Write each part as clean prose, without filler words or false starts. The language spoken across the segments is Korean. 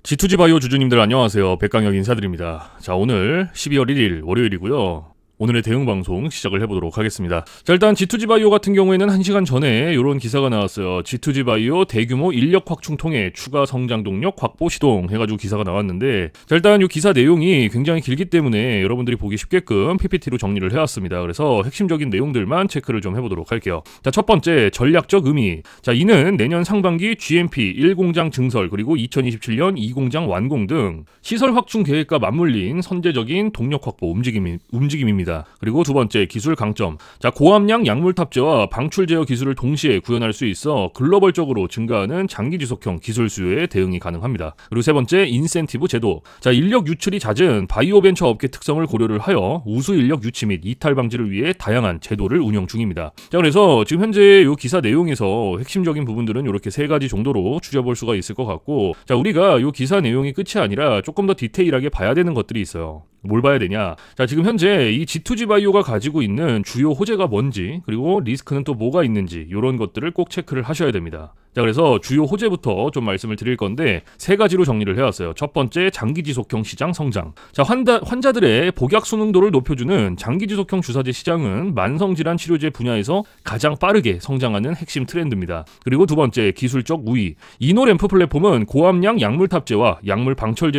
G2G 바이오 주주님들 안녕하세요. 백강혁 인사드립니다. 자, 오늘 12월 1일 월요일이고요. 오늘의 대응 방송 시작을 해보도록 하겠습니다. 자, 일단 G2G 바이오 같은 경우에는 1시간 전에 이런 기사가 나왔어요. G2G 바이오 대규모 인력 확충 통해 추가 성장 동력 확보 시동 해가지고 기사가 나왔는데, 자, 일단 이 기사 내용이 굉장히 길기 때문에 여러분들이 보기 쉽게끔 PPT로 정리를 해왔습니다. 그래서 핵심적인 내용들만 체크를 좀 해보도록 할게요. 자, 첫 번째 전략적 의미. 자, 이는 내년 상반기 GMP 1공장 증설 그리고 2027년 2공장 완공 등 시설 확충 계획과 맞물린 선제적인 동력 확보 움직임입니다. 그리고 두 번째 기술 강점. 자, 고함량 약물 탑재와 방출 제어 기술을 동시에 구현할 수 있어 글로벌적으로 증가하는 장기 지속형 기술 수요에 대응이 가능합니다. 그리고 세 번째 인센티브 제도. 자, 인력 유출이 잦은 바이오 벤처 업계 특성을 고려를 하여 우수 인력 유치 및 이탈 방지를 위해 다양한 제도를 운영 중입니다. 자, 그래서 지금 현재 이 기사 내용에서 핵심적인 부분들은 이렇게 세 가지 정도로 추려볼 수가 있을 것 같고, 자, 우리가 이 기사 내용이 끝이 아니라 조금 더 디테일하게 봐야 되는 것들이 있어요. 뭘 봐야 되냐? 자, 지금 현재 이 G2G 바이오가 가지고 있는 주요 호재가 뭔지, 그리고 리스크는 또 뭐가 있는지, 이런 것들을 꼭 체크를 하셔야 됩니다. 자, 그래서 주요 호재부터 좀 말씀을 드릴 건데 세 가지로 정리를 해왔어요. 첫 번째, 장기지속형 시장 성장. 자, 환자들의 복약 순응도를 높여주는 장기지속형 주사제 시장은 만성질환 치료제 분야에서 가장 빠르게 성장하는 핵심 트렌드입니다. 그리고 두 번째, 기술적 우위. 이노램프 플랫폼은 고함량 약물 탑재와 약물 방출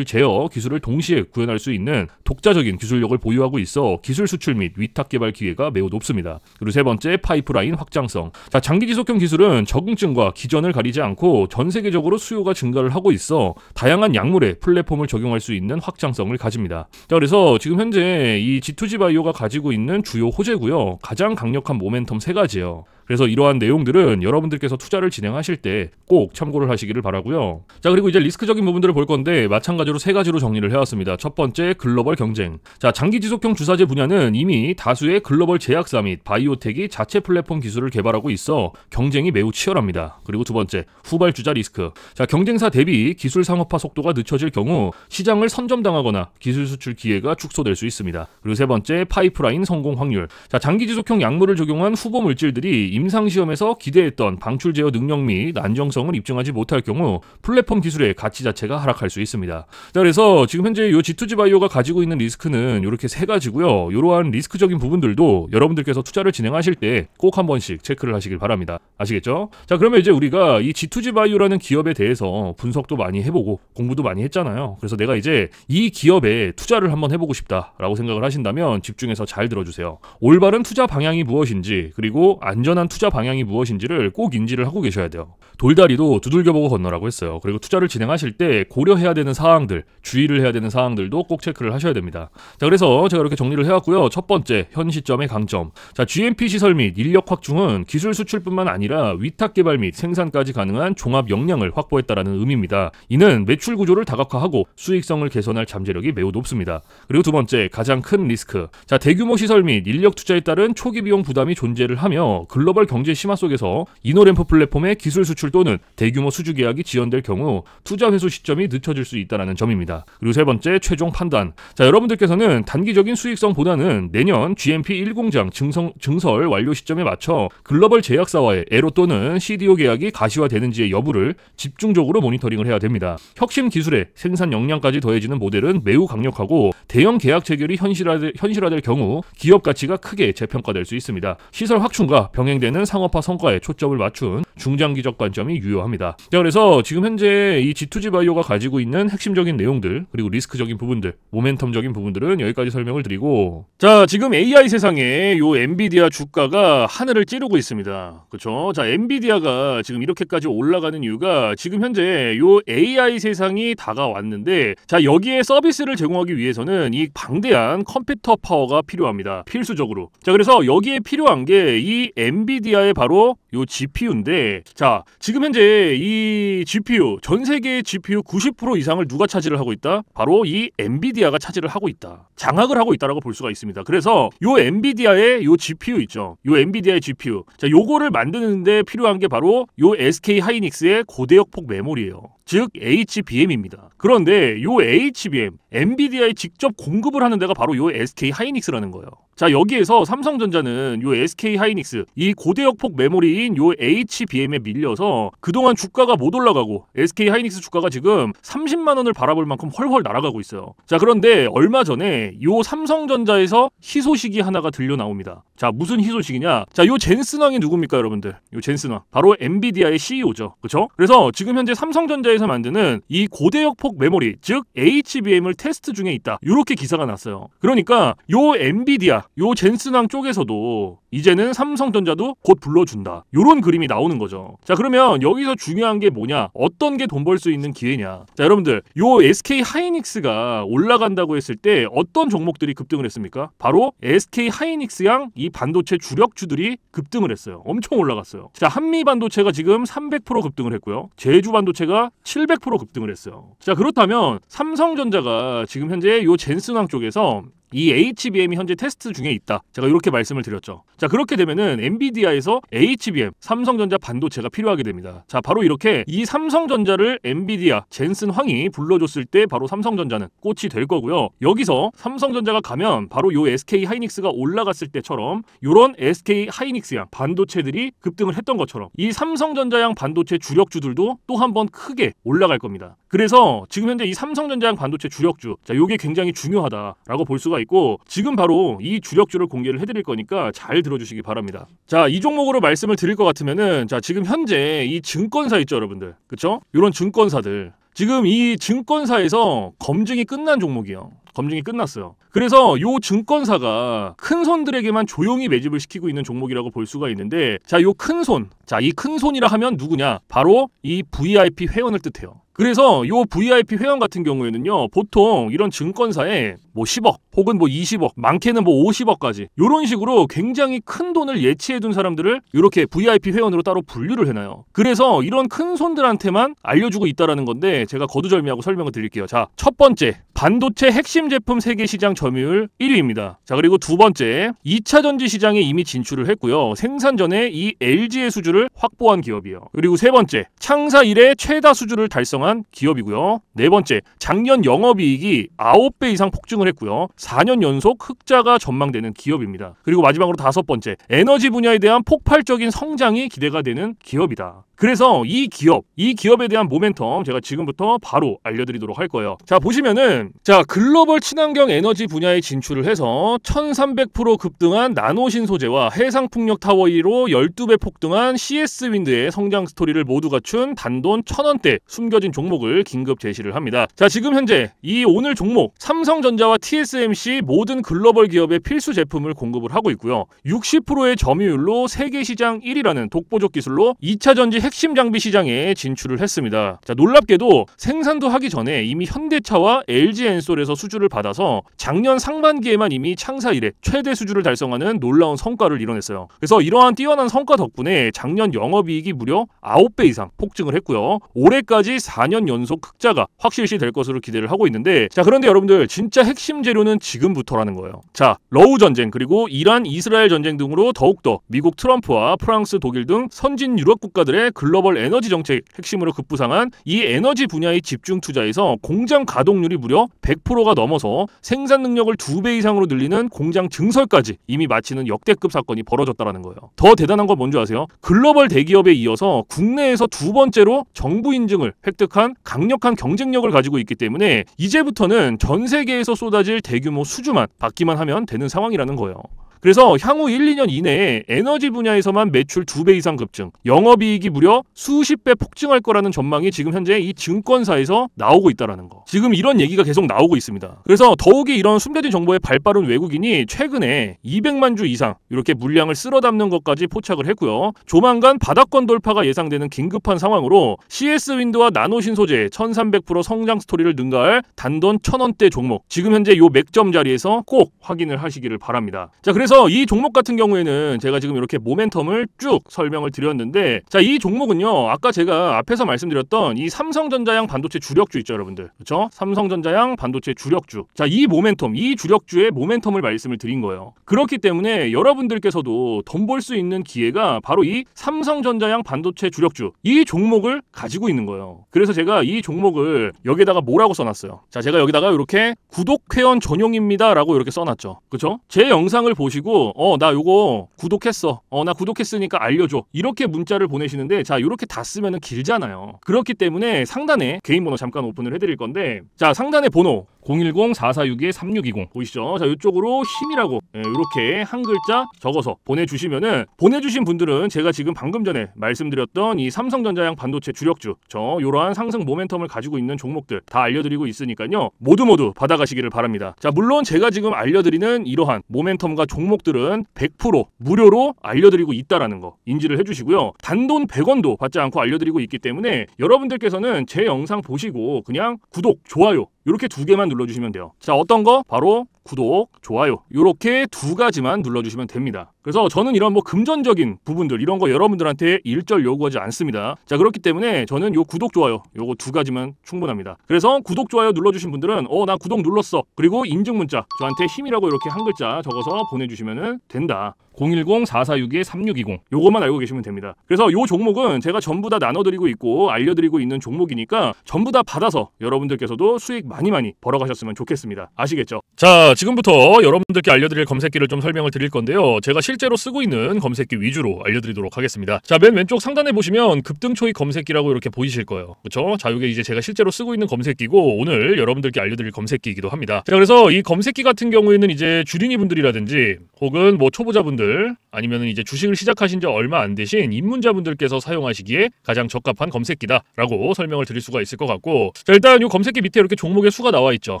제어 기술을 동시에 구현할 수 있는 독자적인 기술력을 보유하고 있어 기술 수출 및 위탁 개발 기회가 매우 높습니다. 그리고 세 번째, 파이프라인 확장성. 자, 장기지속형 기술은 적응증과 기전을 가리지 않고 전 세계적으로 수요가 증가를 하고 있어 다양한 약물에 플랫폼을 적용할 수 있는 확장성을 가집니다. 자, 그래서 지금 현재 이 G2G 바이오가 가지고 있는 주요 호재고요. 가장 강력한 모멘텀 세 가지예요. 그래서 이러한 내용들은 여러분들께서 투자를 진행하실 때 꼭 참고를 하시기를 바라고요. 자, 그리고 이제 리스크적인 부분들을 볼 건데 마찬가지로 세 가지로 정리를 해왔습니다. 첫 번째, 글로벌 경쟁. 자, 장기 지속형 주사제 분야는 이미 다수의 글로벌 제약사 및 바이오텍이 자체 플랫폼 기술을 개발하고 있어 경쟁이 매우 치열합니다. 그리고 두 번째, 후발주자 리스크. 자, 경쟁사 대비 기술 상업화 속도가 늦춰질 경우 시장을 선점당하거나 기술 수출 기회가 축소될 수 있습니다. 그리고 세 번째, 파이프라인 성공 확률. 자, 장기 지속형 약물을 적용한 후보 물질들이 임상시험에서 기대했던 방출 제어 능력 및 안정성을 입증하지 못할 경우 플랫폼 기술의 가치 자체가 하락할 수 있습니다. 자, 그래서 지금 현재 이 G2G 바이오가 가지고 있는 리스크는 이렇게 세 가지고요. 이러한 리스크적인 부분들도 여러분들께서 투자를 진행하실 때 꼭 한 번씩 체크를 하시길 바랍니다. 아시겠죠? 자, 그러면 이제 우리가 이 G2G 바이오라는 기업에 대해서 분석도 많이 해보고 공부도 많이 했잖아요. 그래서 내가 이제 이 기업에 투자를 한번 해보고 싶다라고 생각을 하신다면 집중해서 잘 들어주세요. 올바른 투자 방향이 무엇인지, 그리고 안전한 투자 방향이 무엇인지를 꼭 인지를 하고 계셔야 돼요. 돌다리도 두들겨보고 건너라고 했어요. 그리고 투자를 진행하실 때 고려해야 되는 사항들, 주의를 해야 되는 사항들도 꼭 체크를 하셔야 됩니다. 자, 그래서 제가 이렇게 정리를 해왔고요. 첫 번째, 현 시점의 강점. 자, GMP 시설 및 인력 확충은 기술 수출뿐만 아니라 위탁 개발 및 생산까지 가능한 종합 역량을 확보했다라는 의미입니다. 이는 매출 구조를 다각화하고 수익성을 개선할 잠재력이 매우 높습니다. 그리고 두 번째, 가장 큰 리스크. 자, 대규모 시설 및 인력 투자에 따른 초기 비용 부담이 존재를 하며 글로벌 경제 심화 속에서 이노램프 플랫폼의 기술 수출 또는 대규모 수주 계약이 지연될 경우 투자 회수 시점이 늦춰질 수 있다는 점입니다. 그리고 세 번째, 최종 판단. 자, 여러분들께서는 단기적인 수익성보다는 내년 GMP 1공장 증설 완료 시점에 맞춰 글로벌 제약사와의 에로 또는 CDO 계약이 가시화되는지의 여부를 집중적으로 모니터링을 해야 됩니다. 혁신 기술에 생산 역량까지 더해지는 모델은 매우 강력하고 대형 계약 체결이 현실화될 경우 기업 가치가 크게 재평가될 수 있습니다. 시설 확충과 병행되는 상업화 성과에 초점을 맞춘 중장기적 관점이 유효합니다. 자, 그래서 지금 현재 이 G2G 바이오가 가지고 있는 핵심적인 내용들, 그리고 리스크적인 부분들, 모멘텀적인 부분들은 여기까지 설명을 드리고, 자, 지금 AI 세상에 요 엔비디아 주가가 하늘을 찌르고 있습니다. 그렇죠? 자, 엔비디아가 지금 이렇게까지 올라가는 이유가 지금 현재 요 AI 세상이 다가왔는데, 자, 여기에 서비스를 제공하기 위해서는 이 방대한 컴퓨터 파워가 필요합니다. 필수적으로. 자, 그래서 여기에 필요한 게 이 엔비디아의 바로 요 GPU인데, 자, 지금 현재 이 GPU, 전 세계의 GPU 90% 이상을 누가 차지를 하고 있다? 바로 이 엔비디아가 차지를 하고 있다. 장악을 하고 있다라고 볼 수가 있습니다. 그래서 요 엔비디아의 요 GPU 있죠. 요 엔비디아의 GPU. 자, 요거를 만드는데 필요한 게 바로 요 SK 하이닉스의 고대역폭 메모리예요. 즉 HBM입니다. 그런데 요 HBM, 엔비디아에 직접 공급을 하는 데가 바로 요 SK 하이닉스라는 거예요. 자, 여기에서 삼성전자는 요 SK 하이닉스 이 고대역폭 메모리인 요 HBM에 밀려서 그동안 주가가 못 올라가고 SK 하이닉스 주가가 지금 30만 원을 바라볼 만큼 헐헐 날아가고 있어요. 자, 그런데 얼마 전에 요 삼성전자에서 희소식이 하나가 들려 나옵니다. 자, 무슨 희소식이냐? 자, 요 젠슨왕이 누굽니까, 여러분들? 요 젠슨왕 바로 엔비디아의 CEO죠. 그렇죠? 그래서 지금 현재 삼성전자에서 만드는 이 고대역폭 메모리, 즉 HBM을 테스트 중에 있다. 이렇게 기사가 났어요. 그러니까 요 엔비디아, 요 젠슨왕 쪽에서도 이제는 삼성전자도 곧 불러준다. 요런 그림이 나오는 거죠. 자, 그러면 여기서 중요한 게 뭐냐? 어떤 게 돈 벌 수 있는 기회냐? 자, 여러분들, 요 SK 하이닉스가 올라간다고 했을 때 어떤 종목들이 급등을 했습니까? 바로 SK 하이닉스양 이 반도체 주력주들이 급등을 했어요. 엄청 올라갔어요. 자, 한미 반도체가 지금 300% 급등을 했고요. 제주 반도체가 700% 급등을 했어요. 자, 그렇다면 삼성전자가 지금 현재 요 젠슨왕 쪽에서 이 HBM이 현재 테스트 중에 있다. 제가 이렇게 말씀을 드렸죠. 자, 그렇게 되면은 엔비디아에서 HBM, 삼성전자 반도체가 필요하게 됩니다. 자, 바로 이렇게 이 삼성전자를 엔비디아, 젠슨황이 불러줬을 때 바로 삼성전자는 꽃이 될 거고요. 여기서 삼성전자가 가면 바로 요 SK 하이닉스가 올라갔을 때처럼 요런 SK 하이닉스양 반도체들이 급등을 했던 것처럼 이 삼성전자양 반도체 주력주들도 또 한 번 크게 올라갈 겁니다. 그래서 지금 현재 이 삼성전자양 반도체 주력주, 자, 요게 굉장히 중요하다라고 볼 수가 있고, 지금 바로 이 주력주를 공개를 해드릴 거니까 잘 들어주시기 바랍니다. 자, 이 종목으로 말씀을 드릴 것 같으면은, 자, 지금 현재 이 증권사 있죠, 여러분들. 그쵸? 이런 증권사들. 지금 이 증권사에서 검증이 끝난 종목이에요. 검증이 끝났어요. 그래서 요 증권사가 큰 손들에게만 조용히 매집을 시키고 있는 종목이라고 볼 수가 있는데, 자, 요 큰 손. 자, 이 큰 손이라 하면 누구냐? 바로 이 VIP 회원을 뜻해요. 그래서 요 VIP 회원 같은 경우에는요, 보통 이런 증권사에 뭐 10억 혹은 뭐 20억, 많게는 뭐 50억까지 요런 식으로 굉장히 큰 돈을 예치해둔 사람들을 이렇게 VIP 회원으로 따로 분류를 해놔요. 그래서 이런 큰 손들한테만 알려주고 있다라는 건데, 제가 거두절미하고 설명을 드릴게요. 자, 첫 번째, 반도체 핵심 제품 세계 시장 점유율 1위입니다. 자, 그리고 두 번째, 2차 전지 시장에 이미 진출을 했고요. 생산 전에 이 LG의 수주를 확보한 기업이에요. 그리고 세 번째, 창사 이래 최다 수주를 달성한 기업이고요. 네 번째, 작년 영업이익이 9배 이상 폭증을 했고요. 4년 연속 흑자가 전망되는 기업입니다. 그리고 마지막으로 다섯 번째, 에너지 분야에 대한 폭발적인 성장이 기대가 되는 기업이다. 그래서 이 기업에 대한 모멘텀 제가 지금부터 바로 알려드리도록 할 거예요. 자, 보시면은, 자, 글로벌 친환경 에너지 분야에 진출을 해서 1300% 급등한 나노신 소재와 해상풍력 타워 1로 12배 폭등한 CS윈드의 성장 스토리를 모두 갖춘 단돈 1000원대 숨겨진 종목을 긴급 제시를 합니다. 자, 지금 현재 이 오늘 종목 삼성전자와 TSMC 모든 글로벌 기업의 필수 제품을 공급을 하고 있고요. 60%의 점유율로 세계 시장 1위라는 독보적 기술로 2차 전지 핵심 장비 시장에 진출을 했습니다. 자, 놀랍게도 생산도 하기 전에 이미 현대차와 LG엔솔에서 수주를 받아서 작년 상반기에만 이미 창사 이래 최대 수주를 달성하는 놀라운 성과를 이뤄냈어요. 그래서 이러한 뛰어난 성과 덕분에 작년 영업이익이 무려 9배 이상 폭증을 했고요. 올해까지 4년 연속 흑자가 확실시 될 것으로 기대를 하고 있는데, 자, 그런데 여러분들, 진짜 핵심 재료는 지금부터라는 거예요. 자, 러우 전쟁 그리고 이란 이스라엘 전쟁 등으로 더욱더 미국 트럼프와 프랑스 독일 등 선진 유럽 국가들의 글로벌 에너지 정책 핵심으로 급부상한 이 에너지 분야의 집중 투자에서 공장 가동률이 무려 100%가 넘어서 생산 능력을 2배 이상으로 늘리는 공장 증설까지 이미 마치는 역대급 사건이 벌어졌다는 거예요. 더 대단한 건 뭔지 아세요? 글로벌 대기업에 이어서 국내에서 두 번째로 정부 인증을 획득한 강력한 경쟁력을 가지고 있기 때문에 이제부터는 전 세계에서 쏟아질 대규모 수주만 받기만 하면 되는 상황이라는 거예요. 그래서 향후 1, 2년 이내에 에너지 분야에서만 매출 2배 이상 급증, 영업이익이 무려 수십 배 폭증할 거라는 전망이 지금 현재 이 증권사에서 나오고 있다는 거. 지금 이런 얘기가 계속 나오고 있습니다. 그래서 더욱이 이런 숨겨진 정보에 발빠른 외국인이 최근에 200만 주 이상 이렇게 물량을 쓸어 담는 것까지 포착을 했고요. 조만간 바닥권 돌파가 예상되는 긴급한 상황으로 CS윈드와 나노신 소재 1300% 성장 스토리를 능가할 단돈 1000원대 종목, 지금 현재 요 맥점 자리에서 꼭 확인을 하시기를 바랍니다. 자, 그래서 이 종목 같은 경우에는 제가 지금 이렇게 모멘텀을 쭉 설명을 드렸는데, 자, 이 종목은요, 아까 제가 앞에서 말씀드렸던 이 삼성전자양 반도체 주력주 있죠, 여러분들. 그렇죠? 삼성전자양 반도체 주력주. 자, 이 모멘텀, 이 주력주의 모멘텀을 말씀을 드린 거예요. 그렇기 때문에 여러분들께서도 돈 벌 수 있는 기회가 바로 이 삼성전자양 반도체 주력주, 이 종목을 가지고 있는 거예요. 그래서 제가 이 종목을 여기다가 뭐라고 써놨어요? 자, 제가 여기다가 이렇게 구독 회원 전용입니다 라고 이렇게 써놨죠. 그렇죠? 제 영상을 보시고 보내주시고 나 요거 구독했어. 나 구독했으니까 알려줘. 이렇게 문자를 보내시는데 자 요렇게 다 쓰면은 길잖아요. 그렇기 때문에 상단에 개인 번호 잠깐 오픈을 해드릴 건데 자 상단에 번호 010-4462-3620 보이시죠? 자 이쪽으로 힘이라고 이렇게 한 글자 적어서 보내주시면은 보내주신 분들은 제가 지금 방금 전에 말씀드렸던 이 삼성전자양 반도체 주력주 요러한 상승 모멘텀을 가지고 있는 종목들 다 알려드리고 있으니까요 모두 받아가시기를 바랍니다. 자 물론 제가 지금 알려드리는 이러한 모멘텀과 종목들은 100% 무료로 알려드리고 있다라는 거 인지를 해주시고요. 단돈 100원도 받지 않고 알려드리고 있기 때문에 여러분들께서는 제 영상 보시고 그냥 구독, 좋아요 이렇게 두 개만 눌러주시면 돼요. 자 어떤 거? 바로 구독, 좋아요 이렇게 두 가지만 눌러주시면 됩니다. 그래서 저는 이런 뭐 금전적인 부분들 이런 거 여러분들한테 일절 요구하지 않습니다. 자 그렇기 때문에 저는 요 구독, 좋아요 요거 두 가지만 충분합니다. 그래서 구독, 좋아요 눌러주신 분들은 나 구독 눌렀어 그리고 인증 문자 저한테 힘이라고 이렇게 한 글자 적어서 보내주시면 된다. 010-4462-3620 요것만 알고 계시면 됩니다. 그래서 요 종목은 제가 전부 다 나눠드리고 있고 알려드리고 있는 종목이니까 전부 다 받아서 여러분들께서도 수익 많이 벌어가셨으면 좋겠습니다. 아시겠죠? 자 지금부터 여러분들께 알려드릴 검색기를 좀 설명을 드릴 건데요. 제가 실제로 쓰고 있는 검색기 위주로 알려드리도록 하겠습니다. 자 맨 왼쪽 상단에 보시면 급등초익 검색기라고 이렇게 보이실 거예요. 그렇죠? 자 이게 이제 제가 실제로 쓰고 있는 검색기고 오늘 여러분들께 알려드릴 검색기이기도 합니다. 자 그래서 이 검색기 같은 경우에는 이제 주린이 분들이라든지 혹은 뭐 초보자분들 아니면 이제 주식을 시작하신 지 얼마 안 되신 입문자분들께서 사용하시기에 가장 적합한 검색기다라고 설명을 드릴 수가 있을 것 같고 자 일단 이 검색기 밑에 이렇게 종목의 수가 나와 있죠.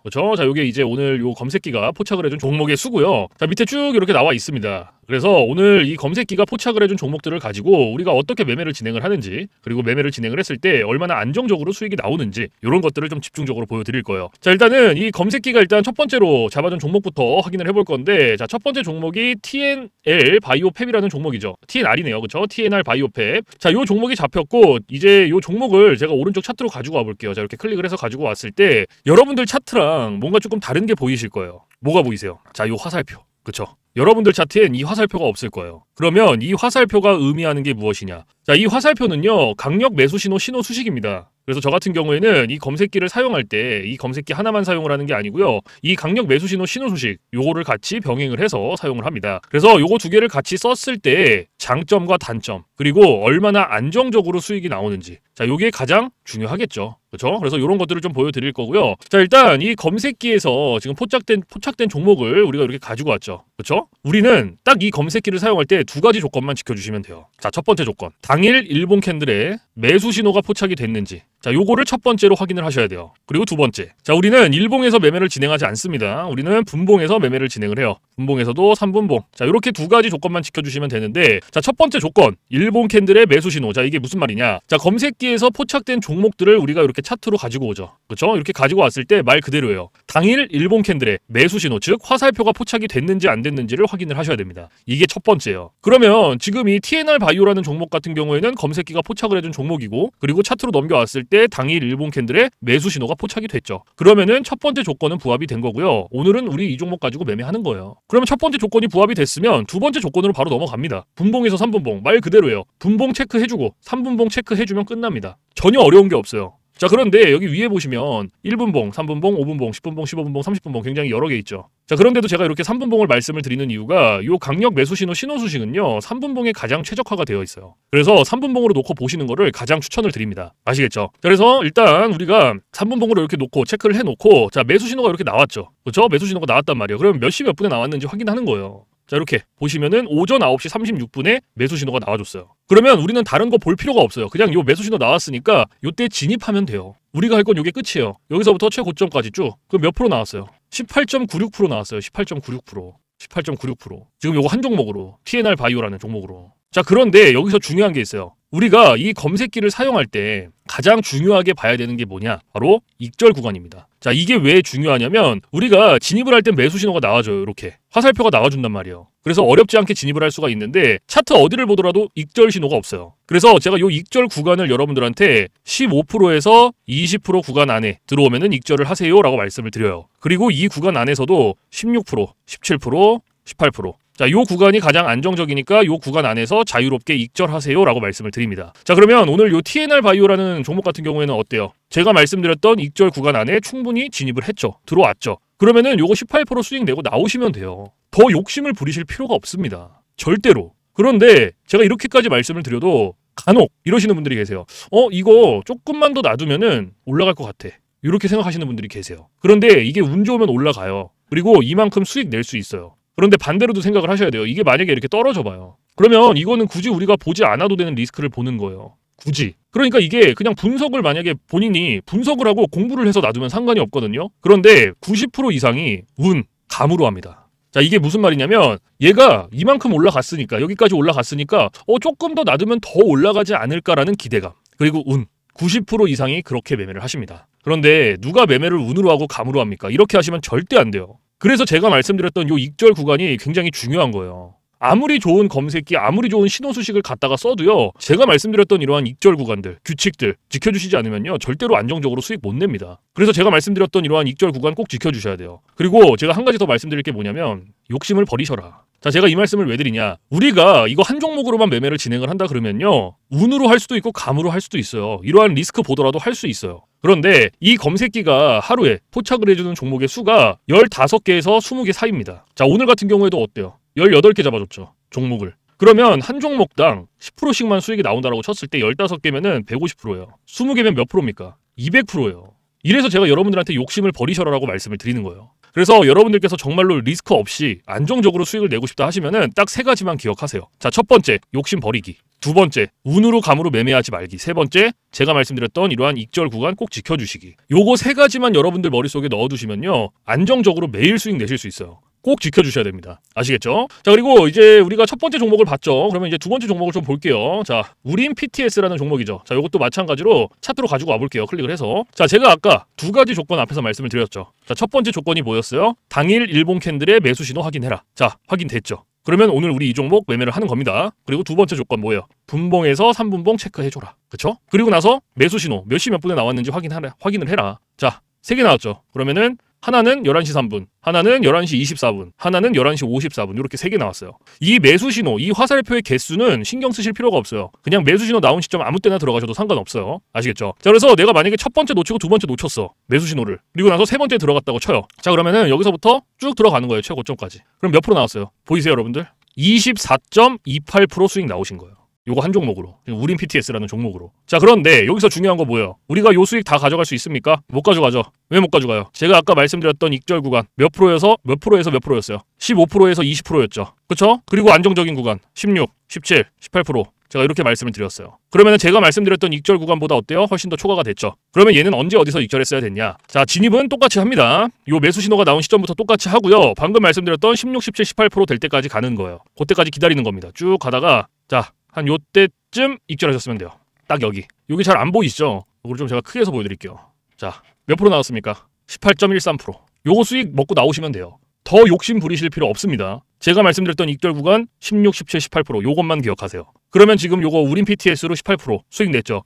그렇죠? 자 이게 이제 오늘 이 검색기가 포착을 해준 종목의 수고요. 자 밑에 쭉 이렇게 나와 있습니다. 그래서 오늘 이 검색기가 포착을 해준 종목들을 가지고 우리가 어떻게 매매를 진행을 하는지 그리고 매매를 진행을 했을 때 얼마나 안정적으로 수익이 나오는지 이런 것들을 좀 집중적으로 보여드릴 거예요. 자 일단은 이 검색기가 일단 첫 번째로 잡아준 종목부터 확인을 해볼 건데 자 첫 번째 종목이 TNR 바이오팹이라는 종목이죠. TNR이네요. 그렇죠? TNR 바이오팹. 자 요 종목이 잡혔고 이제 요 종목을 제가 오른쪽 차트로 가지고 와볼게요. 자 이렇게 클릭을 해서 가지고 왔을 때 여러분들 차트랑 뭔가 조금 다른 게 보이실 거예요. 뭐가 보이세요? 자 요 화살표. 그쵸? 여러분들 차트엔 이 화살표가 없을 거예요. 그러면 이 화살표가 의미하는 게 무엇이냐? 자, 이 화살표는요, 강력 매수 신호 수식입니다. 그래서 저 같은 경우에는 이 검색기를 사용할 때 이 검색기 하나만 사용을 하는 게 아니고요. 이 강력 매수 신호 수식 요거를 같이 병행을 해서 사용을 합니다. 그래서 요거 두 개를 같이 썼을 때 장점과 단점 그리고 얼마나 안정적으로 수익이 나오는지 자 요게 가장 중요하겠죠. 그렇죠? 그래서 이런 것들을 좀 보여드릴 거고요. 자 일단 이 검색기에서 지금 포착된 종목을 우리가 이렇게 가지고 왔죠. 그렇죠? 우리는 딱 이 검색기를 사용할 때 두 가지 조건만 지켜주시면 돼요. 자 첫 번째 조건 당일 일봉 캔들에 매수 신호가 포착이 됐는지 자 요거를 첫 번째로 확인을 하셔야 돼요. 그리고 두 번째 자 우리는 일봉에서 매매를 진행하지 않습니다. 우리는 분봉에서 매매를 진행을 해요. 분봉에서도 3분봉 자 이렇게 두 가지 조건만 지켜주시면 되는데 자 첫 번째 조건 일봉 캔들의 매수 신호 자 이게 무슨 말이냐 자 검색기에서 포착된 종목들을 우리가 이렇게 차트로 가지고 오죠. 그렇죠? 이렇게 가지고 왔을 때 말 그대로예요. 당일 일봉 캔들의 매수 신호 즉 화살표가 포착이 됐는지 안 됐는지를 확인을 하셔야 됩니다. 이게 첫 번째예요. 그러면 지금 이 TNR 바이오라는 종목 같은 경우에는 검색기가 포착을 해준 종목이고 그리고 차트로 넘겨왔을 때 당일 일봉 캔들의 매수 신호가 포착이 됐죠. 그러면은 첫 번째 조건은 부합이 된 거고요. 오늘은 우리 이 종목 가지고 매매하는 거예요. 그러면 첫 번째 조건이 부합이 됐으면 두 번째 조건으로 바로 넘어갑니다. 분봉에서 3분봉 말 그대로예요. 분봉 체크해주고 3분봉 체크해주면 끝납니다. 전혀 어려운 게 없어요. 자 그런데 여기 위에 보시면 1분봉, 3분봉, 5분봉, 10분봉, 15분봉, 30분봉 굉장히 여러 개 있죠. 자 그런데도 제가 이렇게 3분봉을 말씀을 드리는 이유가 이 강력 매수 신호 수식은요 3분봉에 가장 최적화가 되어 있어요. 그래서 3분봉으로 놓고 보시는 거를 가장 추천을 드립니다. 아시겠죠? 그래서 일단 우리가 3분봉으로 이렇게 놓고 체크를 해놓고 자 매수 신호가 이렇게 나왔죠. 그렇죠? 매수 신호가 나왔단 말이에요. 그러면 몇 시 몇 분에 나왔는지 확인하는 거예요. 자 이렇게 보시면은 오전 9시 36분에 매수 신호가 나와줬어요. 그러면 우리는 다른 거 볼 필요가 없어요. 그냥 요 매수 신호 나왔으니까 요때 진입하면 돼요. 우리가 할 건 요게 끝이에요. 여기서부터 최고점까지 쭉. 그럼 몇 프로 나왔어요? 18.96% 나왔어요. 18.96%. 18.96%. 지금 요거 한 종목으로 TNR 바이오라는 종목으로. 자 그런데 여기서 중요한 게 있어요. 우리가 이 검색기를 사용할 때 가장 중요하게 봐야 되는 게 뭐냐? 바로 익절 구간입니다. 자 이게 왜 중요하냐면 우리가 진입을 할 때 매수 신호가 나와줘요. 이렇게 화살표가 나와준단 말이에요. 그래서 어렵지 않게 진입을 할 수가 있는데 차트 어디를 보더라도 익절 신호가 없어요. 그래서 제가 요 익절 구간을 여러분들한테 15%에서 20% 구간 안에 들어오면은 익절을 하세요 라고 말씀을 드려요. 그리고 이 구간 안에서도 16%, 17%, 18% 자, 요 구간이 가장 안정적이니까 요 구간 안에서 자유롭게 익절하세요 라고 말씀을 드립니다. 자, 그러면 오늘 요 TNR 바이오라는 종목 같은 경우에는 어때요? 제가 말씀드렸던 익절 구간 안에 충분히 진입을 했죠. 들어왔죠. 그러면은 요거 18% 수익 내고 나오시면 돼요. 더 욕심을 부리실 필요가 없습니다. 절대로. 그런데 제가 이렇게까지 말씀을 드려도 간혹 이러시는 분들이 계세요. 이거 조금만 더 놔두면은 올라갈 것 같아. 이렇게 생각하시는 분들이 계세요. 그런데 이게 운 좋으면 올라가요. 그리고 이만큼 수익 낼 수 있어요. 그런데 반대로도 생각을 하셔야 돼요. 이게 만약에 이렇게 떨어져 봐요. 그러면 이거는 굳이 우리가 보지 않아도 되는 리스크를 보는 거예요. 굳이. 그러니까 이게 그냥 분석을 만약에 본인이 분석을 하고 공부를 해서 놔두면 상관이 없거든요. 그런데 90% 이상이 운, 감으로 합니다. 자, 이게 무슨 말이냐면 얘가 이만큼 올라갔으니까 여기까지 올라갔으니까 조금 더 놔두면 더 올라가지 않을까라는 기대감. 그리고 운. 90% 이상이 그렇게 매매를 하십니다. 그런데 누가 매매를 운으로 하고 감으로 합니까? 이렇게 하시면 절대 안 돼요. 그래서 제가 말씀드렸던 요 익절 구간이 굉장히 중요한 거예요. 아무리 좋은 검색기, 아무리 좋은 신호수식을 갖다가 써도요. 제가 말씀드렸던 이러한 익절 구간들, 규칙들 지켜주시지 않으면요. 절대로 안정적으로 수익 못 냅니다. 그래서 제가 말씀드렸던 이러한 익절 구간 꼭 지켜주셔야 돼요. 그리고 제가 한 가지 더 말씀드릴 게 뭐냐면 욕심을 버리셔라. 자, 제가 이 말씀을 왜 드리냐. 우리가 이거 한 종목으로만 매매를 진행을 한다 그러면요. 운으로 할 수도 있고 감으로 할 수도 있어요. 이러한 리스크 보더라도 할 수 있어요. 그런데 이 검색기가 하루에 포착을 해주는 종목의 수가 15개에서 20개 사이입니다. 자, 오늘 같은 경우에도 어때요? 18개 잡아줬죠. 종목을. 그러면 한 종목당 10%씩만 수익이 나온다라고 쳤을 때 15개면은 150%예요. 20개면 몇 프로입니까? 200%예요. 이래서 제가 여러분들한테 욕심을 버리셔라라고 말씀을 드리는 거예요. 그래서 여러분들께서 정말로 리스크 없이 안정적으로 수익을 내고 싶다 하시면은 딱 3가지만 기억하세요. 자, 첫 번째, 욕심 버리기. 두 번째, 운으로 감으로 매매하지 말기. 세 번째, 제가 말씀드렸던 이러한 익절 구간 꼭 지켜주시기. 요거 3가지만 여러분들 머릿속에 넣어두시면요. 안정적으로 매일 수익 내실 수 있어요. 꼭 지켜주셔야 됩니다. 아시겠죠? 자, 그리고 이제 우리가 첫 번째 종목을 봤죠. 그러면 이제 두 번째 종목을 좀 볼게요. 자, 우린 PTS라는 종목이죠. 자, 이것도 마찬가지로 차트로 가지고 와볼게요. 클릭을 해서. 자, 제가 아까 2가지 조건 앞에서 말씀을 드렸죠. 자, 첫 번째 조건이 뭐였어요? 당일 일봉 캔들의 매수 신호 확인해라. 자, 확인됐죠. 그러면 오늘 우리 이 종목 매매를 하는 겁니다. 그리고 두 번째 조건 뭐예요? 분봉에서 3분봉 체크해줘라. 그쵸? 그리고 나서 매수 신호 몇 시 몇 분에 나왔는지 확인을 해라. 자, 3개 나왔죠. 그러면은 하나는 11시 3분, 하나는 11시 24분, 하나는 11시 54분 이렇게 3개 나왔어요. 이 매수 신호, 이 화살표의 개수는 신경 쓰실 필요가 없어요. 그냥 매수 신호 나온 시점 아무 때나 들어가셔도 상관없어요. 아시겠죠? 자, 그래서 내가 만약에 첫 번째 놓치고 두 번째 놓쳤어. 매수 신호를. 그리고 나서 세 번째 들어갔다고 쳐요. 자, 그러면은 여기서부터 쭉 들어가는 거예요. 최고점까지. 그럼 몇 프로 나왔어요? 보이세요, 여러분들? 24.28% 수익 나오신 거예요. 요거 한 종목으로. 우린 PTS라는 종목으로. 자, 그런데 여기서 중요한 거 뭐예요? 우리가 요 수익 다 가져갈 수 있습니까? 못 가져가죠. 왜 못 가져가요? 제가 아까 말씀드렸던 익절 구간 몇 프로에서 몇 프로였어요? 15%에서 20%였죠. 그쵸? 그리고 안정적인 구간 16, 17, 18%. 제가 이렇게 말씀을 드렸어요. 그러면 제가 말씀드렸던 익절 구간보다 어때요? 훨씬 더 초과가 됐죠. 그러면 얘는 언제 어디서 익절했어야 됐냐? 자, 진입은 똑같이 합니다. 요 매수 신호가 나온 시점부터 똑같이 하고요. 방금 말씀드렸던 16, 17, 18%될 때까지 가는 거예요. 그때까지 기다리는 겁니다. 쭉 가다가 자, 한 요때쯤 익절하셨으면 돼요. 딱 여기. 여기 잘 안 보이시죠? 이걸 좀 제가 크게 해서 보여드릴게요. 자, 몇 프로 나왔습니까? 18.13%. 요거 수익 먹고 나오시면 돼요. 더 욕심 부리실 필요 없습니다. 제가 말씀드렸던 익절 구간 16, 17, 18% 요것만 기억하세요. 그러면 지금 요거 우린 PTS로 18% 수익 냈죠.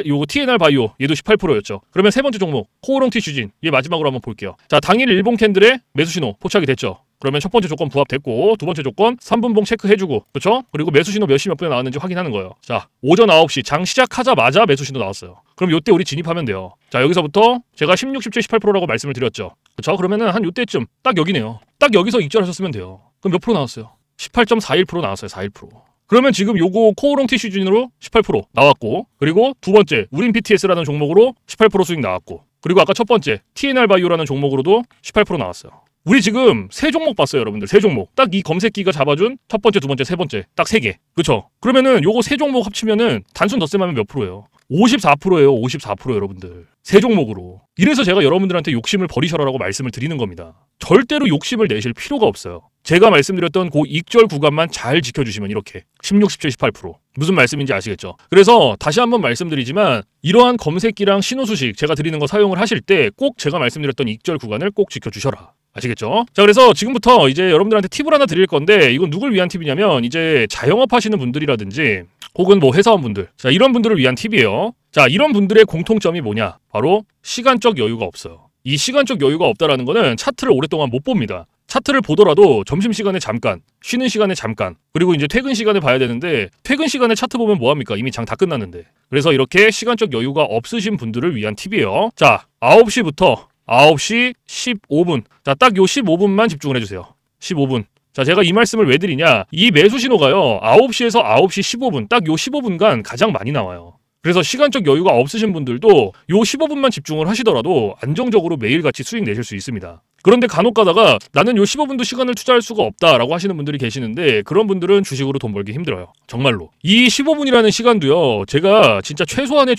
요거 TNR 바이오 얘도 18%였죠. 그러면 세 번째 종목 코오롱 티슈진 얘 마지막으로 한번 볼게요. 자, 당일 일봉 캔들의 매수 신호 포착이 됐죠. 그러면 첫 번째 조건 부합됐고 두 번째 조건 3분봉 체크해주고 그렇죠? 그리고 매수 신호 몇 시 몇 분에 나왔는지 확인하는 거예요. 자, 오전 9시 장 시작하자마자 매수 신호 나왔어요. 그럼 요때 우리 진입하면 돼요. 자, 여기서부터 제가 16, 17, 18%라고 말씀을 드렸죠. 그렇죠? 그러면은 한 요때쯤 딱 여기네요. 딱 여기서 익절하셨으면 돼요. 그럼 몇 프로 나왔어요? 18.41% 나왔어요. 41%. 그러면 지금 요거 코오롱 티슈진으로 18% 나왔고 그리고 두 번째 우린 PTS라는 종목으로 18% 수익 나왔고 그리고 아까 첫 번째 TNR 바이오라는 종목으로도 18% 나왔어요. 우리 지금 3종목 봤어요, 여러분들. 3종목. 딱 이 검색기가 잡아준 첫 번째, 두 번째, 세 번째. 딱 3개. 그쵸? 그러면은 요거 3종목 합치면은 단순 덧셈하면 몇 프로예요? 54%예요. 54% 여러분들. 3종목으로. 이래서 제가 여러분들한테 욕심을 버리셔라라고 말씀을 드리는 겁니다. 절대로 욕심을 내실 필요가 없어요. 제가 말씀드렸던 그 익절 구간만 잘 지켜주시면 이렇게 16, 17, 18% 무슨 말씀인지 아시겠죠? 그래서 다시 한번 말씀드리지만 이러한 검색기랑 신호수식 제가 드리는 거 사용을 하실 때 꼭 제가 말씀드렸던 익절 구간을 꼭 지켜주셔라. 아시겠죠? 자, 그래서 지금부터 이제 여러분들한테 팁을 하나 드릴 건데 이건 누굴 위한 팁이냐면 이제 자영업 하시는 분들이라든지 혹은 뭐 회사원분들, 자, 이런 분들을 위한 팁이에요. 자, 이런 분들의 공통점이 뭐냐? 바로 시간적 여유가 없어요. 이 시간적 여유가 없다라는 거는 차트를 오랫동안 못 봅니다. 차트를 보더라도 점심시간에 잠깐, 쉬는 시간에 잠깐, 그리고 이제 퇴근 시간에 봐야 되는데 퇴근 시간에 차트 보면 뭐합니까? 이미 장 다 끝났는데. 그래서 이렇게 시간적 여유가 없으신 분들을 위한 팁이에요. 자, 9시부터 9시 15분. 자, 딱 요 15분만 집중을 해주세요. 15분. 자, 제가 이 말씀을 왜 드리냐. 이 매수 신호가요. 9시에서 9시 15분. 딱 요 15분간 가장 많이 나와요. 그래서 시간적 여유가 없으신 분들도 요 15분만 집중을 하시더라도 안정적으로 매일같이 수익 내실 수 있습니다. 그런데 간혹 가다가 나는 요 15분도 시간을 투자할 수가 없다라고 하시는 분들이 계시는데 그런 분들은 주식으로 돈 벌기 힘들어요. 정말로. 이 15분이라는 시간도요. 제가 진짜 최소한의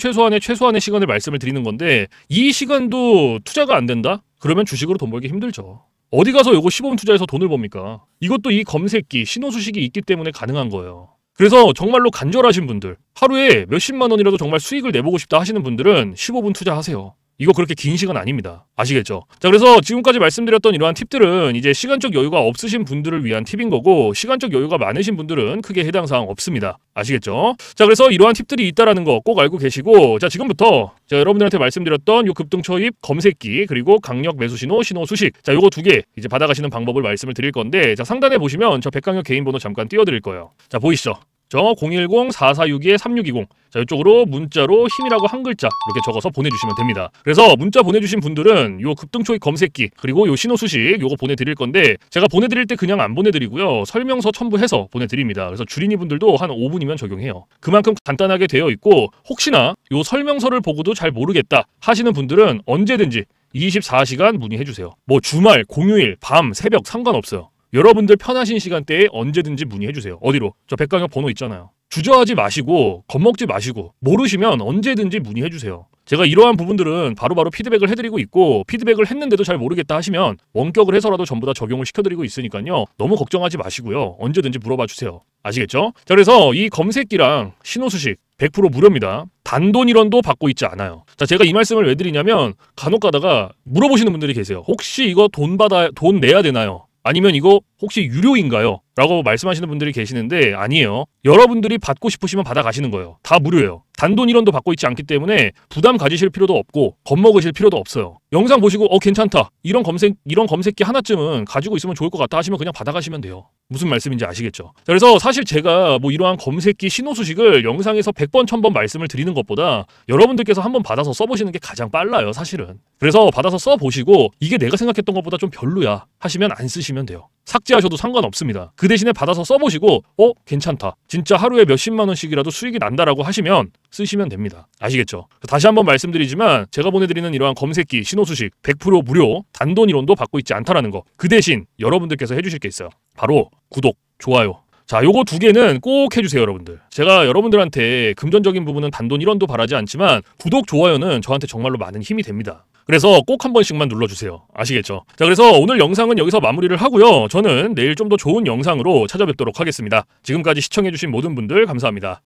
시간을 말씀을 드리는 건데 이 시간도 투자가 안 된다? 그러면 주식으로 돈 벌기 힘들죠. 어디 가서 요거 15분 투자해서 돈을 법니까? 이것도 이 검색기, 신호수식이 있기 때문에 가능한 거예요. 그래서 정말로 간절하신 분들, 하루에 몇십만 원이라도 정말 수익을 내보고 싶다 하시는 분들은 15분 투자하세요. 이거 그렇게 긴 시간 아닙니다. 아시겠죠? 자, 그래서 지금까지 말씀드렸던 이러한 팁들은 이제 시간적 여유가 없으신 분들을 위한 팁인 거고 시간적 여유가 많으신 분들은 크게 해당 사항 없습니다. 아시겠죠? 자, 그래서 이러한 팁들이 있다라는 거 꼭 알고 계시고 자, 지금부터 제가 여러분들한테 말씀드렸던 요 급등 초입 검색기 그리고 강력 매수 신호, 신호 수식 자, 요거 두 개 이제 받아가시는 방법을 말씀을 드릴 건데 자, 상단에 보시면 저 백강혁 개인 번호 잠깐 띄워드릴 거예요. 자, 보이시죠? 저 010-4462-3620 자, 이쪽으로 문자로 힘이라고 한 글자 이렇게 적어서 보내주시면 됩니다. 그래서 문자 보내주신 분들은 요 급등초입 검색기 그리고 요 신호수식 요거 보내드릴 건데 제가 보내드릴 때 그냥 안 보내드리고요. 설명서 첨부해서 보내드립니다. 그래서 주린이 분들도 한 5분이면 적용해요. 그만큼 간단하게 되어 있고 혹시나 요 설명서를 보고도 잘 모르겠다 하시는 분들은 언제든지 24시간 문의해주세요. 뭐 주말, 공휴일, 밤, 새벽 상관없어요. 여러분들 편하신 시간대에 언제든지 문의해주세요. 어디로? 저 백강혁 번호 있잖아요. 주저하지 마시고 겁먹지 마시고 모르시면 언제든지 문의해주세요. 제가 이러한 부분들은 바로바로 피드백을 해드리고 있고 피드백을 했는데도 잘 모르겠다 하시면 원격을 해서라도 전부 다 적용을 시켜드리고 있으니까요. 너무 걱정하지 마시고요. 언제든지 물어봐 주세요. 아시겠죠? 자, 그래서 이 검색기랑 신호수식 100% 무료입니다. 단돈 1원도 받고 있지 않아요. 자, 제가 이 말씀을 왜 드리냐면 간혹 가다가 물어보시는 분들이 계세요. 혹시 이거 돈 내야 되나요? 아니면 이거 혹시 유료인가요? 라고 말씀하시는 분들이 계시는데 아니에요. 여러분들이 받고 싶으시면 받아가시는 거예요. 다 무료예요. 단돈 1원도 받고 있지 않기 때문에 부담 가지실 필요도 없고 겁먹으실 필요도 없어요. 영상 보시고 괜찮다. 이런 검색기 하나쯤은 가지고 있으면 좋을 것 같다 하시면 그냥 받아가시면 돼요. 무슨 말씀인지 아시겠죠? 자, 그래서 사실 제가 뭐 이러한 검색기 신호수식을 영상에서 100번 1000번 말씀을 드리는 것보다 여러분들께서 한번 받아서 써보시는 게 가장 빨라요. 사실은. 그래서 받아서 써보시고 이게 내가 생각했던 것보다 좀 별로야 하시면 안 쓰시면 돼요. 삭제하셔도 상관없습니다. 그 대신에 받아서 써보시고 괜찮다. 진짜 하루에 몇십만 원씩이라도 수익이 난다라고 하시면 쓰시면 됩니다. 아시겠죠? 다시 한번 말씀드리지만 제가 보내드리는 이러한 검색기, 신호수식 100% 무료 단돈 1원도 받고 있지 않다라는 거. 그 대신 여러분들께서 해주실 게 있어요. 바로 구독, 좋아요. 자, 요거 두 개는 꼭 해주세요, 여러분들. 제가 여러분들한테 금전적인 부분은 단돈 1원도 바라지 않지만 구독, 좋아요는 저한테 정말로 많은 힘이 됩니다. 그래서 꼭 한 번씩만 눌러주세요. 아시겠죠? 자, 그래서 오늘 영상은 여기서 마무리를 하고요. 저는 내일 좀 더 좋은 영상으로 찾아뵙도록 하겠습니다. 지금까지 시청해주신 모든 분들 감사합니다.